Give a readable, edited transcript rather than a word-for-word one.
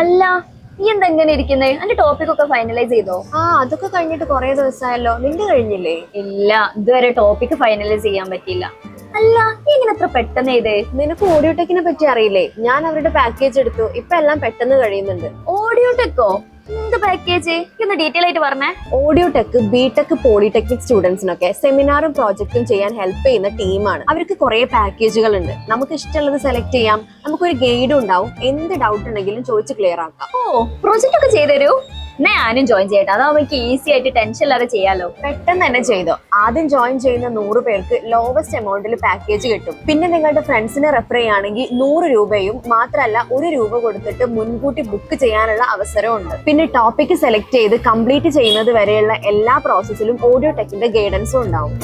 അല്ല നീ എന്തെങ്ങനെ ഇരിക്കുന്നേ? എന്റെ ടോപ്പിക് ഒക്കെ ഫൈനലൈസ് ചെയ്തോ? അതൊക്കെ കഴിഞ്ഞിട്ട് കുറെ ദിവസമായല്ലോ. നിന്റെ കഴിഞ്ഞില്ലേ? ഇല്ല, ഇതുവരെ ടോപ്പിക് ഫൈനലൈസ് ചെയ്യാൻ പറ്റിയില്ല. അല്ല നീ ഇങ്ങനെ എത്ര പെട്ടെന്ന് ചെയ്തേ? നിനക്ക് ഓഡിയോ ടെക്കിനെ പറ്റി അറിയില്ലേ? ഞാൻ അവരുടെ പാക്കേജ് എടുത്തു. ഇപ്പൊ എല്ലാം പെട്ടെന്ന് കഴിയുന്നുണ്ട്. ഓഡിയോ ടെക്കോ? എന്ത് പാക്കേജ്? ഒന്ന് ഡീറ്റെയിൽ ആയിട്ട് പറഞ്ഞേ. ഓഡിയോ ടെക് ബിടെക് പോളിടെക്നിക് സ്റ്റുഡൻസിനൊക്കെ സെമിനാറും പ്രോജക്റ്റും ചെയ്യാൻ ഹെൽപ്പ് ചെയ്യുന്ന ടീമാണ്. അവർക്ക് കുറെ പാക്കേജുകൾ ഉണ്ട്. നമുക്ക് ഇഷ്ടമുള്ളത് സെലക്ട് ചെയ്യാം. നമുക്കൊരു ഗൈഡും ഉണ്ടാവും. എന്ത് ഡൗട്ട് ഉണ്ടെങ്കിലും ചോദിച്ച് ക്ലിയർ ആക്കാം. പ്രോജക്റ്റ് ഒക്കെ ചെയ്തരൂ. ഞാനും ജോയിൻ ചെയ്യട്ടെ. അതാവുമ്പോ എനിക്ക് ഈസി ആയിട്ട് ടെൻഷൻ ഇല്ലാതെ ചെയ്യാലോ. പെട്ടെന്ന് തന്നെ ചെയ്തോ. ആദ്യം ജോയിൻ ചെയ്യുന്ന 100 പേർക്ക് ലോവസ്റ്റ് എമൗണ്ടിൽ പാക്കേജ് കിട്ടും. പിന്നെ നിങ്ങളുടെ ഫ്രണ്ട്സിനെ റെഫർ ചെയ്യുകയാണെങ്കിൽ 100 രൂപയും മാത്രമല്ല 1 രൂപ കൊടുത്തിട്ട് മുൻകൂട്ടി ബുക്ക് ചെയ്യാനുള്ള അവസരവും ഉണ്ട്. പിന്നെ ടോപ്പിക് സെലക്ട് ചെയ്ത് കംപ്ലീറ്റ് ചെയ്യുന്നത് വരെയുള്ള എല്ലാ പ്രോസസ്സിലും ഓഡിയോ ടെക്കിന്റെ ഗൈഡൻസും ഉണ്ടാവും.